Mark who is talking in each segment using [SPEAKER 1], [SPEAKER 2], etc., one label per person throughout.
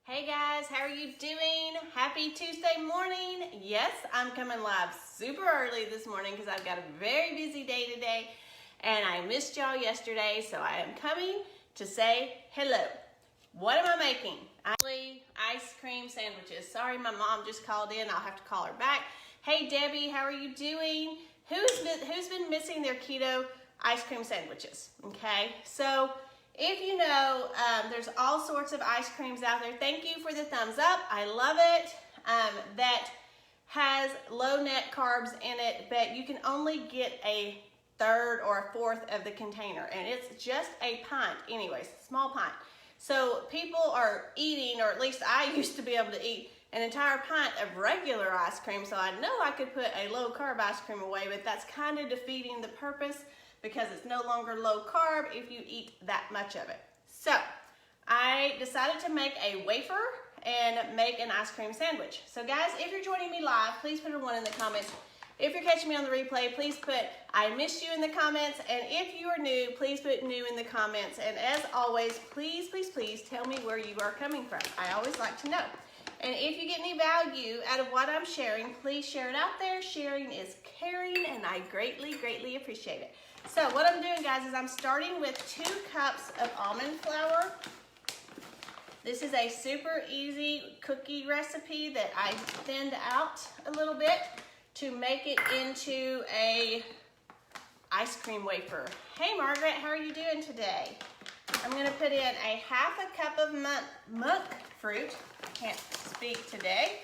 [SPEAKER 1] Hey guys, how are you doing? Happy Tuesday morning. Yes, I'm coming live super early this morning because I've got a very busy day today and I missed y'all yesterday, so I am coming to say hello. What am I making? Ice cream sandwiches. Sorry, my mom just called in. I'll have to call her back. Hey Debbie, how are you doing? Who's been missing their keto ice cream sandwiches? Okay, so if you know, there's all sorts of ice creams out there. Thank you for the thumbs up. I love it. That has low net carbs in it, but you can only get a third or a fourth of the container, and it's just a pint anyways, small pint. So people are eating, or at least I used to be able to eat an entire pint of regular ice cream, so I know I could put a low carb ice cream away, but that's kind of defeating the purpose because it's no longer low carb if you eat that much of it. So I decided to make a wafer and make an ice cream sandwich. So guys, if you're joining me live, please put a 1 in the comments. If you're catching me on the replay, please put I missed you in the comments. And if you are new, please put new in the comments. And as always, please, please, please tell me where you are coming from. I always like to know. And if you get any value out of what I'm sharing, please share it out there. Sharing is caring, and I greatly, greatly appreciate it. So what I'm doing, guys, is I'm starting with 2 cups of almond flour. This is a super easy cookie recipe that I thinned out a little bit to make it into a ice cream wafer. Hey Margaret, how are you doing today? I'm gonna put in a 1/2 cup of monk fruit. I can't speak today.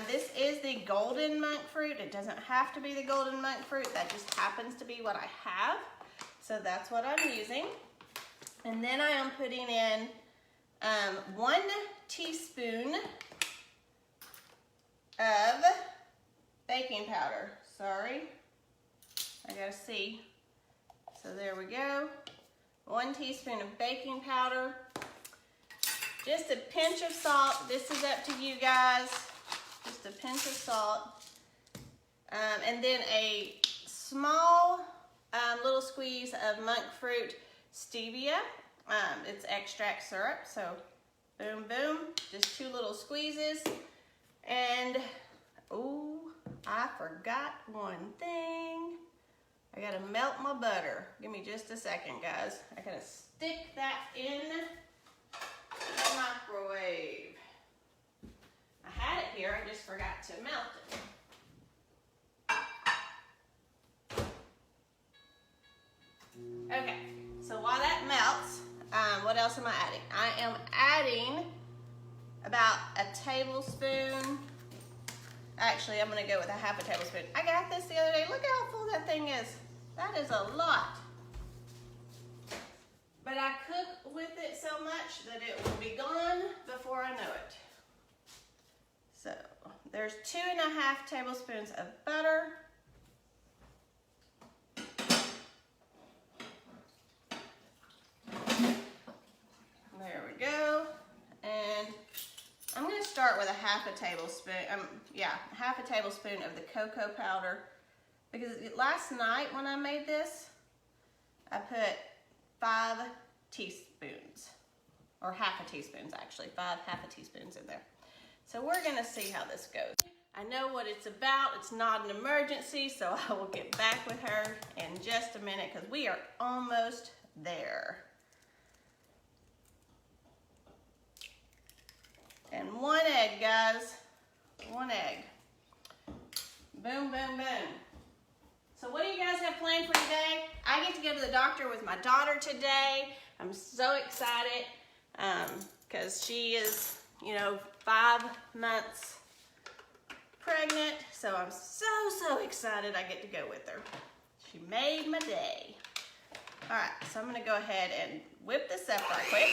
[SPEAKER 1] This is the golden monk fruit. It doesn't have to be the golden monk fruit. That just happens to be what I have. So that's what I'm using. And then I am putting in 1 teaspoon of baking powder. Sorry, I gotta see. So there we go. 1 teaspoon of baking powder. Just a pinch of salt. This is up to you guys. Just a pinch of salt. And then a small little squeeze of monk fruit stevia. It's extract syrup, so boom, boom. Just 2 little squeezes. And, oh, I forgot one thing. I gotta melt my butter. Give me just a second, guys. I gotta stick that in the microwave. I had it here, I just forgot to melt it. Okay, so while that melts, what else am I adding? I am adding about a tablespoon. Actually, I'm gonna go with a 1/2 tablespoon. I got this the other day. Look how full that thing is. That is a lot. But I cook with it so much that it will be gone before I know it. So there's 2.5 tablespoons of butter. There we go. And I'm going to start with a 1/2 tablespoon. 1/2 tablespoon of the cocoa powder, because last night when I made this, I put 5 teaspoons, or 1/2 teaspoons actually, 1/2 teaspoons in there. So we're gonna see how this goes. I know what it's about. It's not an emergency, so I will get back with her in just a minute because we are almost there. And 1 egg, guys. 1 egg. Boom, boom, boom. So what do you guys have planned for today? I get to go to the doctor with my daughter today. I'm so excited because she is, 5 months pregnant. So I'm so excited I get to go with her. She made my day. All right, so I'm gonna go ahead and whip this up right quick.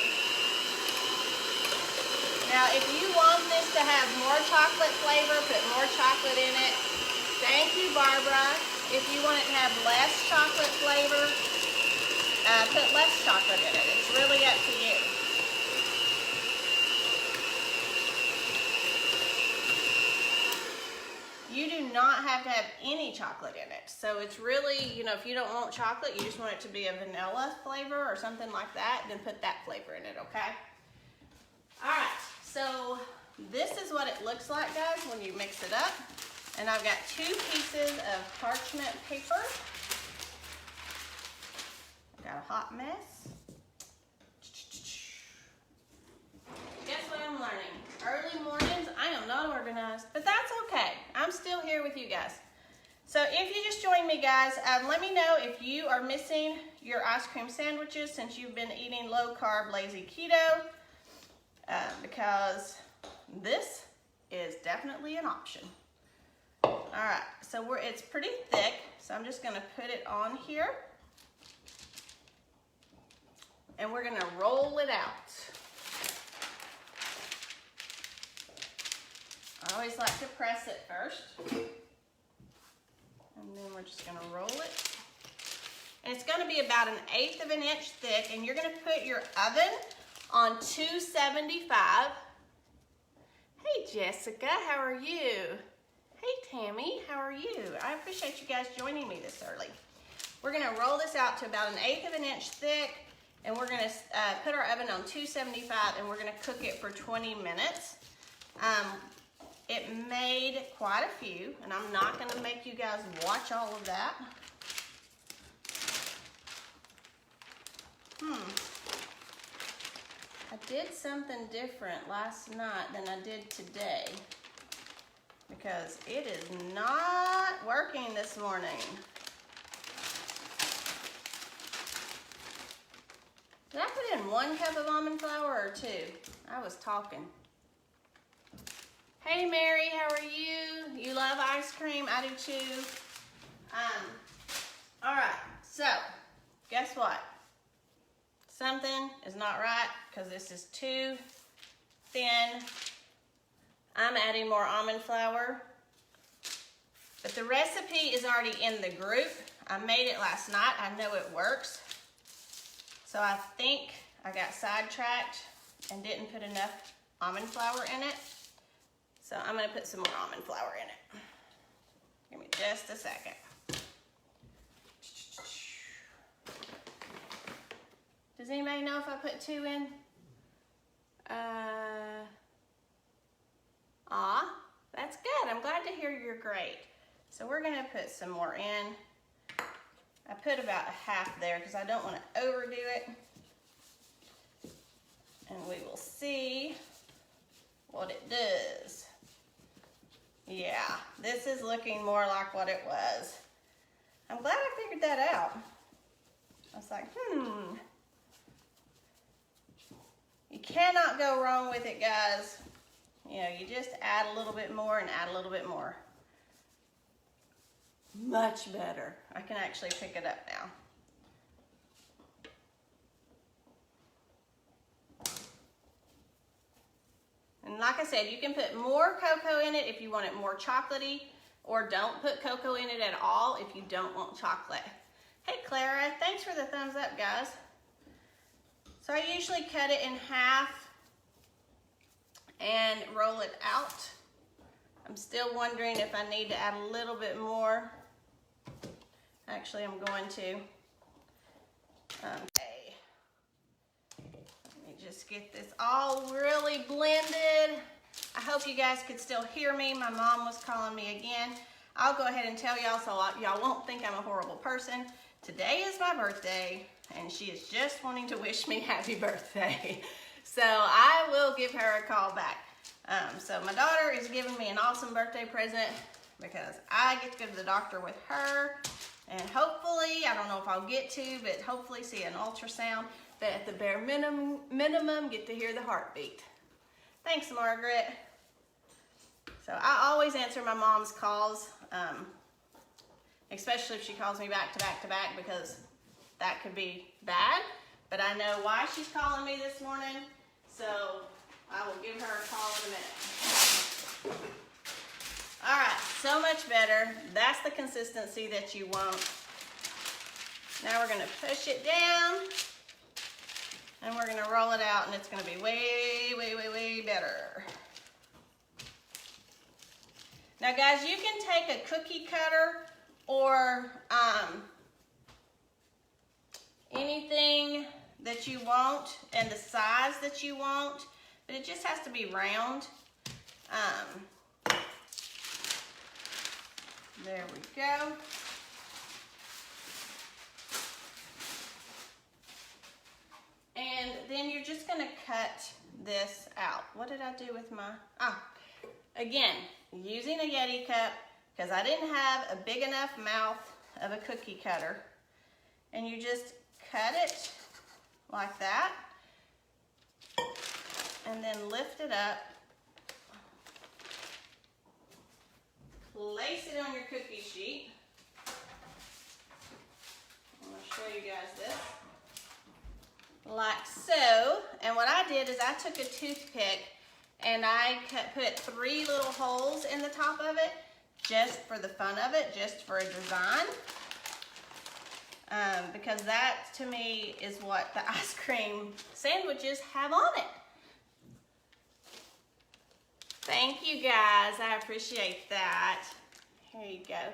[SPEAKER 1] Now, if you want this to have more chocolate flavor, put more chocolate in it. Thank you, Barbara. If you want it to have less chocolate flavor, put less chocolate in it. It's really up to you. You do not have to have any chocolate in it. So it's really, if you don't want chocolate, you just want it to be a vanilla flavor or something like that, then put that flavor in it, okay? All right, so what it looks like, guys, when you mix it up. And I've got 2 pieces of parchment paper. I've got a hot mess. Guess what I'm learning? Early mornings, I am not organized, but that's okay. I'm still here with you guys. So if you just joined me, guys, let me know if you are missing your ice cream sandwiches since you've been eating low-carb, lazy keto, because this is definitely an option. All right, so it's pretty thick, so I'm just gonna put it on here, and we're gonna roll it out. I always like to press it first. And then we're just gonna roll it. And it's gonna be about 1/8 of an inch thick, and you're gonna put your oven on 275. Hey Jessica, how are you? Hey Tammy, how are you? I appreciate you guys joining me this early. We're gonna roll this out to about 1/8 of an inch thick, and we're gonna put our oven on 275, and we're gonna cook it for 20 minutes. It made quite a few, and I'm not gonna make you guys watch all of that. I did something different last night than I did today because it is not working this morning. Did I put in 1 cup of almond flour or 2? I was talking. Hey Mary, how are you? You love ice cream, I do too. All right, so guess what? Something is not right because this is too thin. I'm adding more almond flour, but the recipe is already in the group. I made it last night, I know it works. So I think I got sidetracked and didn't put enough almond flour in it. So I'm gonna put some more almond flour in it. Give me just a second. Does anybody know if I put 2 in? That's good. I'm glad to hear you're great. So we're gonna put some more in. I put about 1/2 there because I don't want to overdo it. And we will see what it does. Yeah, this is looking more like what it was. I'm glad I figured that out. I was like, You cannot go wrong with it, guys. You know, you just add a little bit more and add a little bit more. Much better. I can actually pick it up now. And like I said, you can put more cocoa in it if you want it more chocolatey, or don't put cocoa in it at all if you don't want chocolate. Hey Clara, thanks for the thumbs up, guys. So I usually cut it in half and roll it out. I'm still wondering if I need to add a little bit more. Actually, I'm going to. Okay. Let me just get this all really blended. I hope you guys could still hear me. My mom was calling me again. I'll go ahead and tell y'all so y'all won't think I'm a horrible person. Today is my birthday, and she is just wanting to wish me happy birthday. So I will give her a call back. So my daughter is giving me an awesome birthday present because I get to go to the doctor with her, and hopefully, I don't know if I'll get to, but hopefully see an ultrasound, but at the bare minimum get to hear the heartbeat. Thanks, Margaret. So I always answer my mom's calls, especially if she calls me back to back to back, because that could be bad, but I know why she's calling me this morning, so I will give her a call in a minute. All right, so much better. That's the consistency that you want. Now we're gonna push it down, and we're gonna roll it out, and it's gonna be way, way, way, way better. Now guys, you can take a cookie cutter or anything that you want and the size that you want, but it just has to be round. There we go. And then you're just gonna cut this out. What did I do with my, again, using a Yeti cup, because I didn't have a big enough mouth of a cookie cutter. And you just cut it like that, and then lift it up, place it on your cookie sheet. I'm gonna show you guys this. Like so, and what I did is I took a toothpick and I put 3 little holes in the top of it, just for the fun of it, just for a design. Because that, to me, is what the ice cream sandwiches have on it. Thank you, guys. I appreciate that. Here you go.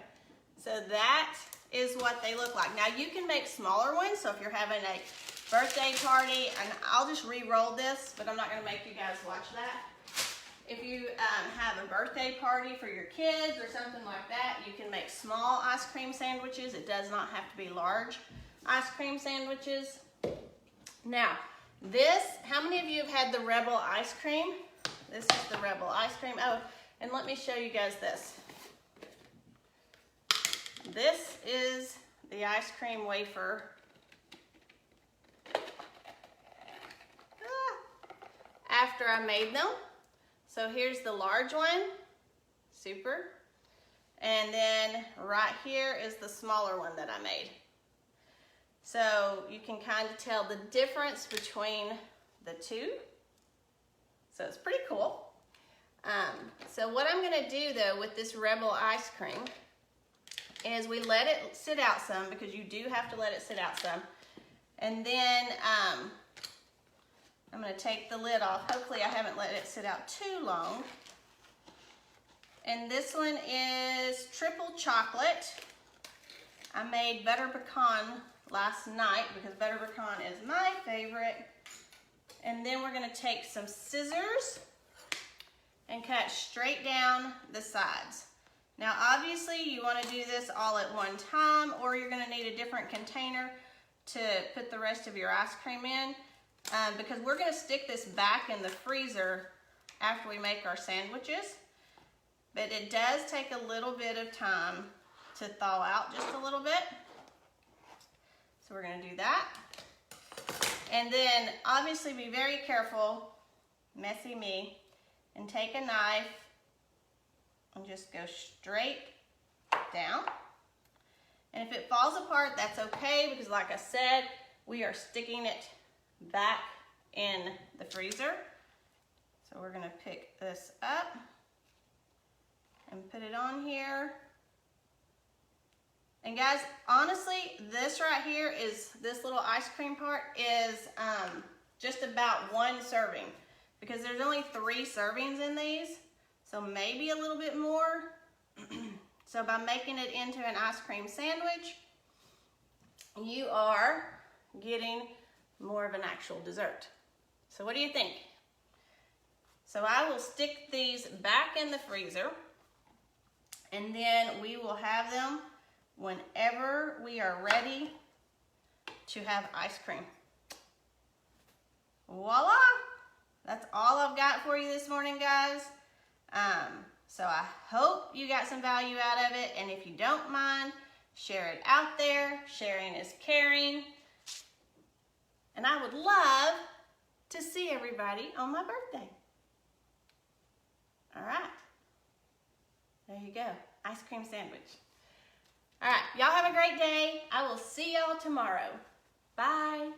[SPEAKER 1] So that is what they look like. Now, you can make smaller ones. So if you're having a birthday party, and I'll just re-roll this, but I'm not going to make you guys watch that. If you have a birthday party for your kids or something like that, you can make small ice cream sandwiches. It does not have to be large ice cream sandwiches. Now, this, how many of you have had the Rebel ice cream? This is the Rebel ice cream. Oh, and let me show you guys this. This is the ice cream wafer. After I made them. So here's the large one, super. And then right here is the smaller one that I made. So you can kind of tell the difference between the two. So it's pretty cool. So what I'm gonna do though with this Rebel ice cream is we let it sit out some, because you do have to let it sit out some. And then I'm gonna take the lid off. Hopefully I haven't let it sit out too long. And this one is triple chocolate. I made butter pecan last night because butter pecan is my favorite. And then we're gonna take some scissors and cut straight down the sides. Now obviously you wanna do this all at one time, or you're gonna need a different container to put the rest of your ice cream in. Because we're gonna stick this back in the freezer after we make our sandwiches. But it does take a little bit of time to thaw out just a little bit. So we're gonna do that. And then obviously be very careful, messy me, and take a knife and just go straight down. And if it falls apart, that's okay, because like I said, we are sticking it back in the freezer. So we're gonna pick this up and put it on here. And guys, honestly, this right here is, this little ice cream part is just about 1 serving, because there's only 3 servings in these, so maybe a little bit more. So by making it into an ice cream sandwich, you are getting more of an actual dessert. So what do you think? So I will stick these back in the freezer, and then we will have them whenever we are ready to have ice cream. Voila! That's all I've got for you this morning, guys. So I hope you got some value out of it, and if you don't mind, share it out there. Sharing is caring. And I would love to see everybody on my birthday. All right. There you go. Ice cream sandwich. All right. Y'all have a great day. I will see y'all tomorrow. Bye.